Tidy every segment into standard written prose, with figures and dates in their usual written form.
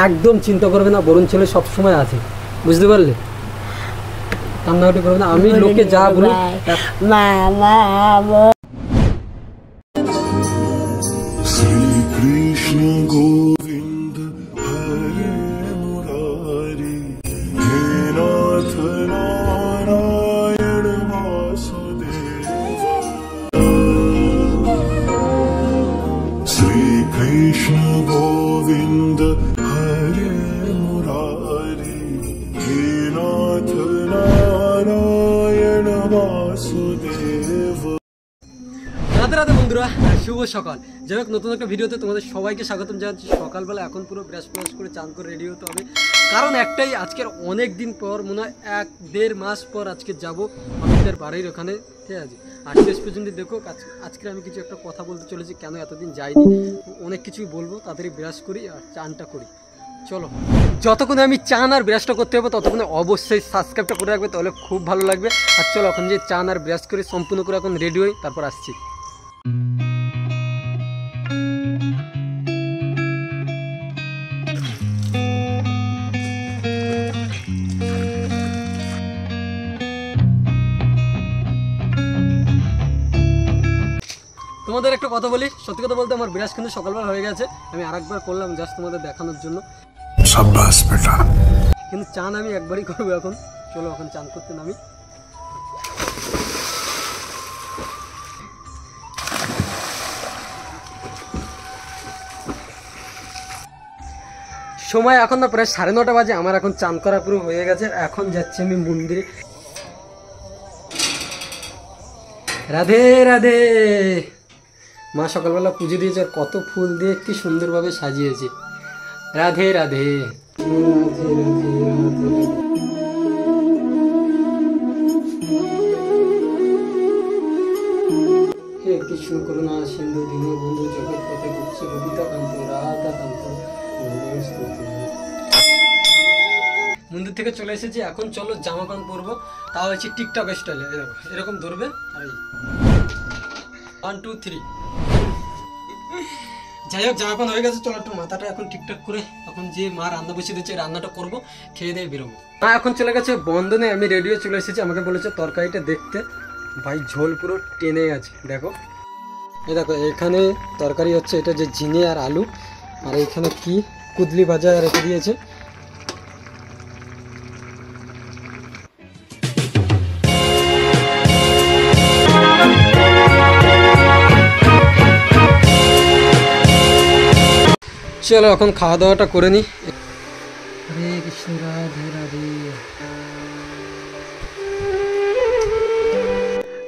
একদম চিন্তা করবে না, বরুণ ছেলে সবসময় আছে, বুঝতে পারলে? কান্নাকাটি করবে না, আমি লোকে যা বলি শ্রীকৃষ্ণ গোবিন্দ হরে মুরারি হে নাথ নারায়ণ বাসুদেব শ্রীকৃষ্ণ গোবিন্দ হরে মুরারি হে নাথ নারায়ণ বাসুদেব। রাতে রাতে বন্ধুরা, শুভ সকাল। যাই হোক, নতুন একটা ভিডিওতে তোমাদের সবাইকে স্বাগতম জানাচ্ছি। সকালবেলা এখন পুরো ব্রাশ করে চান করে রেডি হতে হবে, কারণ একটাই, আজকের অনেক দিন পর, মনে হয় 1-1.5 মাস পর আজকে যাবো আমাদের বাড়ির ওখানে, ঠিক আছে? আর শেষ পর্যন্ত দেখো, আজকে আমি কিছু একটা কথা বলতে চলেছি, কেন এতদিন যাইনি, অনেক কিছুই বলবো। তাড়াতাড়ি ব্রাশ করি আর চানটা করি। চলো, যতক্ষণে আমি চান আর ব্রাশটা করতে হবে ততক্ষণে অবশ্যই সাবস্ক্রাইবটা করে রাখবে, তাহলে খুব ভালো লাগবে। আর চলো, এখন যে চান আর ব্রাশ করে সম্পূর্ণ করে এখন রেডি হই, তারপর আসছি। তোমাদের একটা কথা বলি, সত্যি কথা বলতে আমার ব্রাশ কিন্তু সকালবেলা হয়ে গেছে, আমি আরেকবার করলাম জাস্ট তোমাদের দেখানোর জন্য। শাবাশ বেটা। কিন্তু চান আমি একবারই করবো এখন। চলো এখন চান করতে নামি। সময় এখন না প্রায় 9:30 বাজে, আমার এখন চান করা পুরো হয়ে গেছে। এখন যাচ্ছি আমি মন্দিরে। রাধে রাধে। মা সকালবেলা পুজো দিয়েছে, আর কত ফুল দিয়ে কি সুন্দরভাবে সাজিয়েছে। রাধে রাধে। রাধে রাধে রাধে। হে কৃষ্ণ করুণা সিন্ধু দীনবন্ধু জগৎপতে গুচ্ছ কবিতা কান্ত রাধা কান্ত। মন্দির থেকে চলে এসেছি, এখন চলো জামা প্যান্ট পরবো, তাও হচ্ছে টিকটক স্টাইলে। এরকম ধরবে, আর 1 2 3। যাই হোক, জামা প্যান্ট হয়ে গেছে, চলো একটু মাথাটা এখন ঠিকঠাক করে, এখন যে মা রান্না বসিয়ে দিচ্ছে রান্নাটা করবো, খেয়ে দিয়ে বেরোবো। মা এখন চলে গেছে বন্ধনে, আমি রেডিও চলে এসেছি। আমাকে বলেছে তরকারিটা দেখতে, ভাই ঝোল পুরো টেনে গেছে। দেখো, এই দেখো, এখানে তরকারি হচ্ছে, এটা যে ঝিঙে আর আলু, আর এখানে কি কুদলি ভাজা রেখে দিয়েছে। চলো এখন খাওয়া দাওয়াটা করে নিই। হরে কৃষ্ণ রাধে রাধে।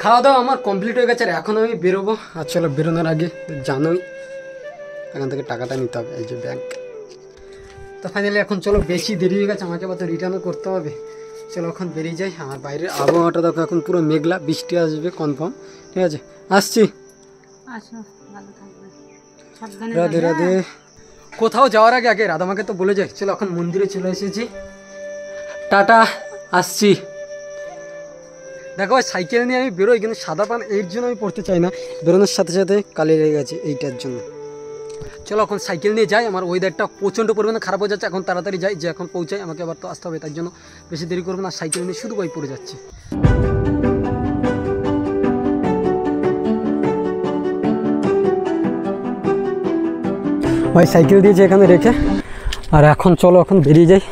খাওয়া দাওয়া আমার কমপ্লিট হয়ে গেছে, আর এখন আমি বেরোবো। আর চলো, বেরোনোর আগে জানোই এখান থেকে টাকাটা নিতে হবে, এই যে ব্যাংক। তো ফাইনালি এখন চলো, বেশি দেরি হয়ে গেছে, আমাকে আবার তো রিটার্নও করতে হবে। চলো এখন বেরিয়ে যাই। আমার বাইরের আবহাওয়াটা দেখো, এখন পুরো মেঘলা, বৃষ্টি আসবে কনফার্ম, ঠিক আছে? আসছি। রাধে রাধে। কোথাও যাওয়ার আগে আগে রাধামাকে তো বলে যাই। চলো এখন মন্দিরে চলে এসেছি, টাটা, আসছি। দেখো সাইকেল নিয়ে আমি বেরোই, কিন্তু সাদা পান এর জন্য আমি পড়তে চাই না, বেরোনোর সাথে সাথে কালি লেগে গেছে এইটার জন্য। চলো এখন সাইকেল নিয়ে যাই। আমার ওয়েদারটা প্রচণ্ড পরিমাণে খারাপ হয়ে যাচ্ছে, এখন তাড়াতাড়ি যাই, যে এখন পৌঁছাই, আমাকে আবার তো আসতে হবে, তার জন্য বেশি দেরি করবো না। সাইকেল নিয়ে শুধু বাই পড়ে যাচ্ছে। ভাই সাইকেল দিয়েছে এখানে রেখে, আর এখন চলো এখন বেরিয়ে যাই।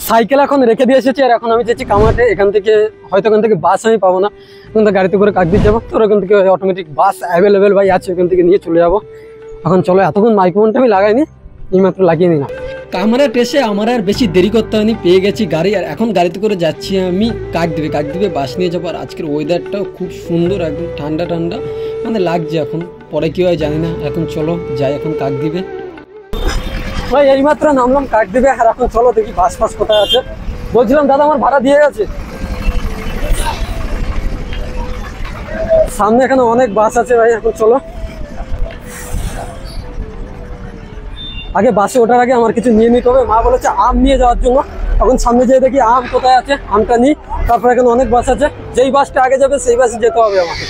সাইকেল এখন রেখে দিয়ে এসেছি, আর এখন আমি যাচ্ছি কামাতে। এখান থেকে হয়তো এখান থেকে বাস আমি পাবো না, কিন্তু গাড়িতে করে কাকদ্বীপ যাবো। তোর ওখান থেকে অটোমেটিক বাস অ্যাভেলেবেল ভাই আছে, ওখান থেকে নিয়ে চলে যাবো। এখন চলো, এতক্ষণ মাইক্রোফোনটা আমি লাগাইনি, এইমাত্র লাগিয়ে নিলাম। কামারাট এসে আমার আর বেশি দেরি করতে হয়নি, পেয়ে গেছি গাড়ি। আর এখন গাড়িতে করে যাচ্ছি আমি কাকদ্বীপে বাস নিয়ে যাবো। আর আজকের ওয়েদারটাও খুব সুন্দর, একদম ঠান্ডা ঠান্ডা মানে লাগছে। এখন পরে কি হয় জানি না। এখন চলো যাই এখন কাকদ্বীপে। ভাই এইমাত্র নামলাম কাকদ্বীপে, আর এখন চলো দেখি বাস ফাস কোথায় আছে। বলছিলাম দাদা আমার ভাড়া দিয়ে গেছে, সামনে এখানে অনেক বাস আছে ভাই। এখন চলো, আগে বাসে ওঠার আগে আমার কিছু নিয়ে নিতে হবে। মা বলেছে আম নিয়ে যাওয়ার জন্য, এখন সামনে যেয়ে দেখি আম কোথায় আছে, আমটা নিই। তারপর এখানে অনেক বাস আছে, যেই বাসটা আগে যাবে সেই বাসে যেতে হবে আমাকে।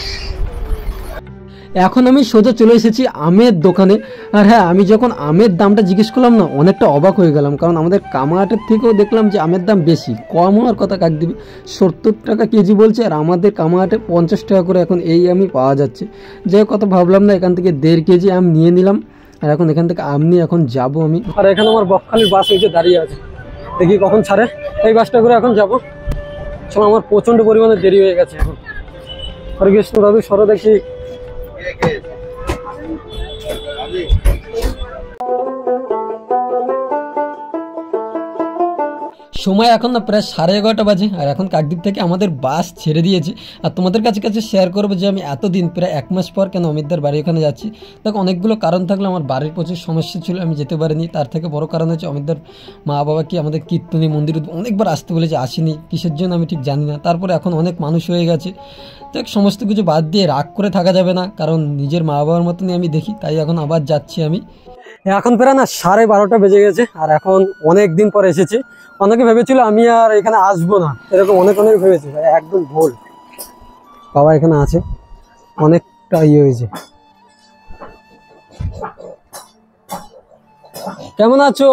এখন আমি সোজা চলে এসেছি আমের দোকানে। আর হ্যাঁ, আমি যখন আমের দামটা জিজ্ঞেস করলাম না, অনেকটা অবাক হয়ে গেলাম, কারণ আমাদের কামারহাটের থেকেও দেখলাম যে আমের দাম বেশি। কম হওয়ার কথা কাক দিবে, 70 টাকা কেজি বলছে, আর আমাদের কামারহাটে 50 টাকা করে এখন এই আমই পাওয়া যাচ্ছে। যাই কথা ভাবলাম না, এখান থেকে 1.5 কেজি আম নিয়ে নিলাম। আর এখন এখান থেকে আম নিয়ে এখন যাবো আমি। আর এখানে আমার বকখালির বাস হয়েছে দাঁড়িয়ে আছে, দেখি কখন ছাড়ে। এই বাসটা করে এখন যাবো। চলো, আমার প্রচণ্ড পরিমাণে দেরি হয়ে গেছে এখন। হরে কৃষ্ণ দাদু, সরো দেখি। সময় এখন না প্রায় 11:30 বাজে, আর এখন কাকদ্বীপ থেকে আমাদের বাস ছেড়ে দিয়েছে। আর তোমাদের কাছে শেয়ার করবো যে আমি এতদিন প্রায় 1 মাস পর কেন অমিতদার বাড়ি ওখানে যাচ্ছি। দেখো, অনেকগুলো কারণ থাকলে আমার বাড়ির প্রচুর সমস্যা ছিল, আমি যেতে পারিনি। তার থেকে বড় কারণ হচ্ছে অমিতদার মা বাবা কি আমাদের কীর্তনী মন্দির অনেকবার আসতে বলেছে, আসেনি, কিসের জন্য আমি ঠিক জানি না। তারপরে এখন অনেক মানুষ হয়ে গেছে, দেখ সমস্ত কিছু বাদ দিয়ে রাগ করে থাকা যাবে না, কারণ নিজের মা বাবার মতনই আমি দেখি, তাই এখন আবার যাচ্ছি আমি। এখন প্রায় না 12:30 বেজে গেছে, আর এখন অনেক দিন পর এসেছি। অনেকে ভেবেছিল আমি আর এখানে আসবো না, এরকম অনেক ভেবেছি, একদম ভুল। বাবা এখানে আছে, অনেকটা হয়েছে। কেমন আছো?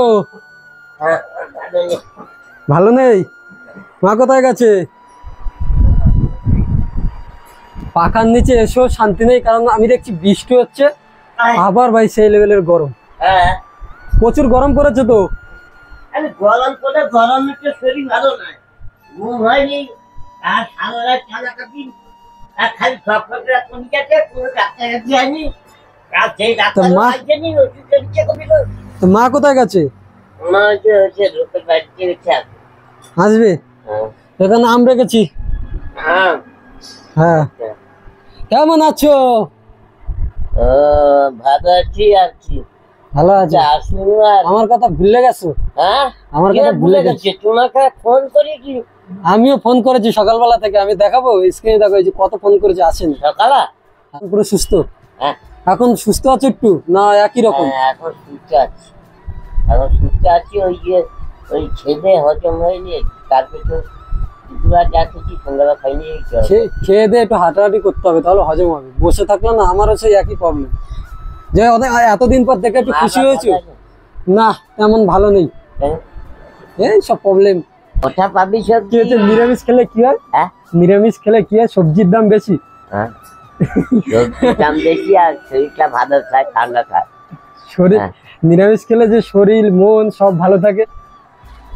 ভালো নেই? মা কোথায় গেছে? পাখার নিচে এসো, শান্তি নেই, কারণ আমি দেখছি বৃষ্টি হচ্ছে, আবার ভাই সেই লেভেলের গরম। প্রচুর গরম পড়েছে তো। গরম পড়ে গরম একটু শরীর ভালো নয়, ঘুম হয়নি, আর সারা রাত কাটাকাটি, আর খালি সবকটা কোন গেছে, কোনো ডাক্তার যায়নি, আর সেই ডাক্তার আসেনি, ওষুধ দিচ্ছে কমিল। তো মা কোথায় গেছে? মা হচ্ছে লোকের বাড়িতে গেছে। আসবে? এখানে আম রেখেছি। হ্যাঁ, কেমন আছো? ভালো আছি আর কি। ভালো আছে। আমার কথা ভুলে গেছো? হ্যাঁ, আমার কথা ভুলে গেছি। তোমাকে ফোন করি কি? আমিও ফোন করেছি সকালবেলা থেকে, আমি দেখাবো স্ক্রিনে, দেখো এই যে কত ফোন করেছে, আসেনি। সকালে পুরো সুস্থ? হ্যাঁ। এখন সুস্থ আছো একটু না একই রকম? এখন সুস্থ আছি, এখন সুস্থ আছি। ওই যে ওই ছেলে হজম হয়নি, তারপরে তো দুবার যাচ্ছি, সন্ধ্যাবেলা খাইনি। খেয়ে দিয়ে একটু হাঁটাহাঁটি করতে হবে, তাহলে হজম হবে। বসে থাকলে না, আমারও সেই একই প্রবলেম। যে এতদিন পর দেখে একটু খুশি হয়েছে? না, তেমন ভালো নেই, এই সব প্রবলেম। কথা পাবি সব কি হচ্ছে, নিরামিষ খেলে কি হয়? নিরামিষ খেলে কি হয়, সবজির দাম বেশি। সবজির দাম বেশি, আর শরীরটা ভালো খায়, ঠান্ডা খায়। শরীর নিরামিষ খেলে যে শরীর মন সব ভালো থাকে,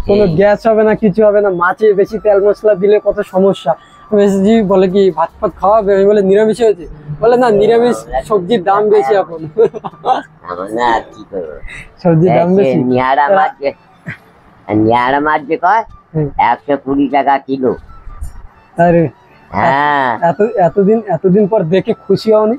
কোনো গ্যাস হবে না, কিছু হবে না। মাছে বেশি তেল মশলা দিলে কত সমস্যা। বেশি বলে কি ভাত ফাত খাওয়াবে, আমি বলে নিরামিষ হয়েছে, বলে না নিরামিষ, সবজির দাম বেশি এখন। না কি করবো, সবজির দাম বেশি। নিয়ারা মাছ যে কয় 120 টাকা কিলো। আরে হ্যাঁ, এতদিন পর দেখে খুশি হওনি?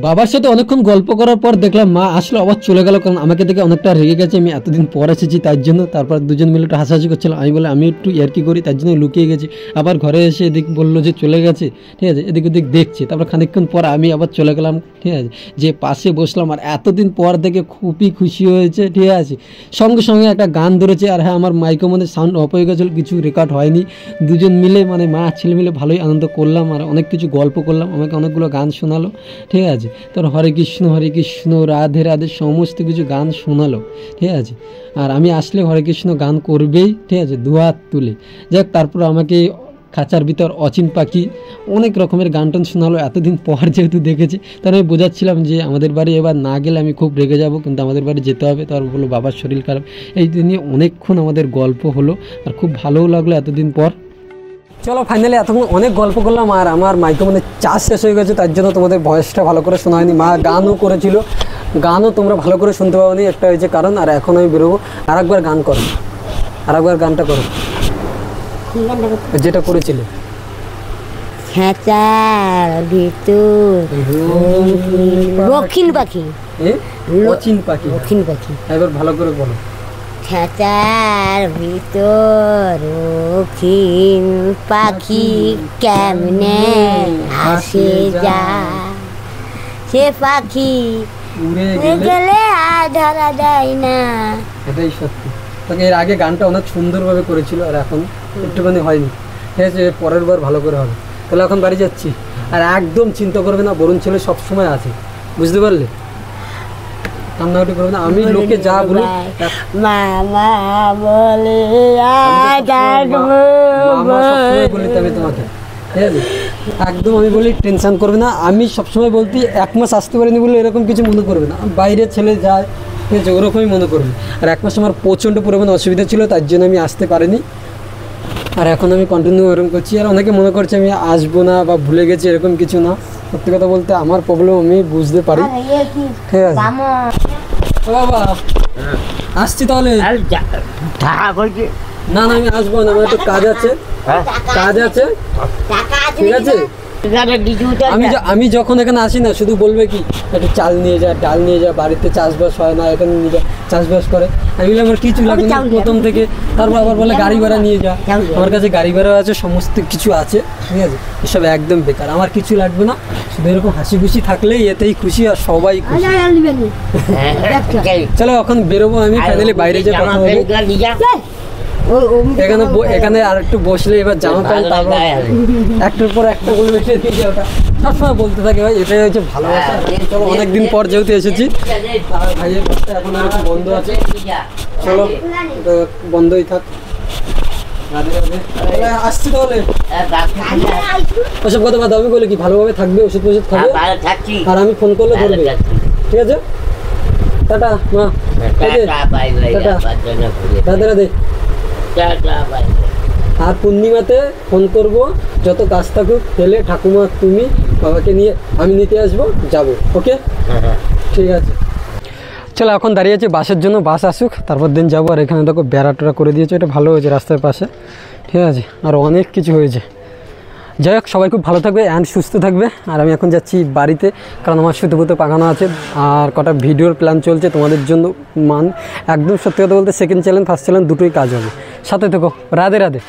বাবার সাথে অনেকক্ষণ গল্প করার পর দেখলাম মা আসলে আবার চলে গেল, কারণ আমাকে দেখে অনেকটা রেগে গেছে, আমি এতদিন পর এসেছি তার জন্য। তারপর দুজন মিলে একটু হাসাহাসি করছিলাম, আমি বলে আমি একটু ইয়ার্কি করি, তার জন্য লুকিয়ে গেছি। আবার ঘরে এসে এদিক বললো যে চলে গেছে, ঠিক আছে, এদিক ওদিক দেখছি। তারপর খানিকক্ষণ পর আমি আবার চলে গেলাম, ঠিক আছে, যে পাশে বসলাম। আর এতদিন পর দেখে খুবই খুশি হয়েছে, ঠিক আছে। সঙ্গে সঙ্গে একটা গান ধরেছে, আর হ্যাঁ, আমার মাইকের মধ্যে সাউন্ড অফ হয়ে গেছিলো, কিছু রেকর্ড হয়নি। দুজন মিলে মানে মা ছেলে মিলে ভালোই আনন্দ করলাম, আর অনেক কিছু গল্প করলাম, আমাকে অনেকগুলো গান শোনালো, ঠিক আছে। তোর হরে কৃষ্ণ রাধে রাধে সমস্ত কিছু গান শোনালো, ঠিক আছে। আর আমি আসলে হরে কৃষ্ণ গান করবেই, ঠিক আছে, দুহাত তুলে। যাক, তারপর আমাকে খাঁচার ভিতর অচিন পাখি অনেক রকমের গান টান শোনালো। এতদিন পর যেহেতু দেখেছি, তার আমি বোঝাচ্ছিলাম যে আমাদের বাড়ি এবার না গেলে আমি খুব রেগে যাব, কিন্তু আমাদের বাড়ি যেতে হবে। তারপর বললো বাবার শরীর খারাপ। এই নিয়ে অনেকক্ষণ আমাদের গল্প হলো, আর খুব ভালোও লাগলো এতদিন পর। চলো, ফাইনালি এতক্ষণ অনেক গল্প করলাম, আর আমার মাইকে মানে চার্জ শেষ হয়ে গেছে, তার জন্য তোমাদের ভয়েসটা ভালো করে শোনা হয়নি। মা গানও করেছিল, গানও তোমরা ভালো করে শুনতে পাওনি, একটা হয়েছে কারণ। আর এখন আমি বেরোবো, আরেকবার গান করো, আরেকবার গানটা করো যেটা করেছিলে। খাঁচার ভিতর দক্ষিণ পাখি, অচিন পাখি, দক্ষিণ পাখি, এবার ভালো করে বলো। খাঁচার ভিতর দক্ষিণ পাখি কেমনে আসে যায়, সে পাখি উড়ে গেলে আর ধরা যায় না। এটাই সত্যি। তোকে এর আগে গানটা অনেক সুন্দরভাবে করেছিল, আর এখন একটুখানি হয়নি, ঠিক আছে। পরের বার ভালো করে হবে। তাহলে এখন বাড়ি যাচ্ছি, আর একদম চিন্তা করবে না, বরুণ ছেলে সবসময় আছে, বুঝতে পারলে? কান্নাকাটি করবে না, আমি লোকে যা বলি মামা বলে বলি আমি তোমাকে, ঠিক আছে? একদম আমি বলি টেনশন করবে না, আমি সবসময় বলতি 1 মাস আসতে পারিনি বলে এরকম কিছু মনে করবে না, বাইরে ছেলে যায়, ঠিক আছে, ওরকমই মনে করবে। আর 1 মাস আমার প্রচণ্ড পরিমাণে অসুবিধা ছিল, তার জন্য আমি আসতে পারিনি। আর এখন আমি কন্টিনিউ এরকম করছি। আর অনেকে মনে করছে আমি আসবো না বা ভুলে গেছি, এরকম কিছু না। সত্যি কথা বলতে আমার প্রবলেম আমি বুঝতে পারি, ঠিক আছে? ও বাবা, আসছি তাহলে। না না, আমি আসবো না, আমার একটু কাজ আছে, কাজ আছে, ঠিক আছে? আমি যখন এখানে আসি না, শুধু বলবে কি একটু চাল নিয়ে যা, ডাল নিয়ে যা, বাড়িতে চাষবাস হয় না, এখানে নিয়ে যা, চাষবাস করে। আমি বলি আমার কিছু লাগবে না প্রথম থেকে। তারপর আবার বলে গাড়ি ভাড়া নিয়ে যা, আমার কাছে গাড়ি ভাড়া আছে, সমস্ত কিছু আছে, ঠিক আছে? এসব একদম বেকার, আমার কিছু লাগবে না, শুধু এরকম হাসি খুশি থাকলেই এতেই খুশি, আর সবাই খুশি। চলো এখন বেরোবো, আমি ফাইনালি বাইরে যে কথা বলি। এখানে আর একটু বসলে এবার জামা প্যান্ট, তারপর একটার পর একটা বলবে সবসময় বলতে থাকে, ভাই এটাই হচ্ছে ভালোবাসা। চলো অনেকদিন পর যেহেতু এসেছি, আর ভাইয়ের বাসটা এখন এরকম বন্ধ আছে, চলো বন্ধই থাক। আসছি তাহলে, ওসব কথা বাদ, আমি বলি কি ভালোভাবে থাকবে, ওষুধ ফষুধ খাবে, আর আমি ফোন করলে ধরবে, ঠিক আছে? টাটা মা, রাধে রাধে। আর পূর্ণিমাতে ফোন করব, যত কাজ থাকুক ফেলে, ঠাকুমা তুমি বাবাকে নিয়ে আমি নিতে আসবো, যাবো, ওকে? ঠিক আছে, চলো এখন দাঁড়িয়ে আছি বাসের জন্য, বাস আসুক তারপর দিন যাবো। আর এখানে দেখো বেড়াটা করে দিয়েছে, এটা ভালো হয়েছে রাস্তার পাশে, ঠিক আছে? আর অনেক কিছু হয়েছে। যাই হোক, সবাই খুব ভালো থাকবে অ্যান্ড সুস্থ থাকবে। আর আমি এখন যাচ্ছি বাড়িতে, কারণ আমার সুতোপুতো পাকানো আছে, আর কটা ভিডিওর প্ল্যান চলছে তোমাদের জন্য। একদম সত্যি কথা বলতে সেকেন্ড চ্যালেঞ্জ ফার্স্ট চ্যালেঞ্জ দুটোই কাজ হবে, সাথে থেকো। রাধে রাধে।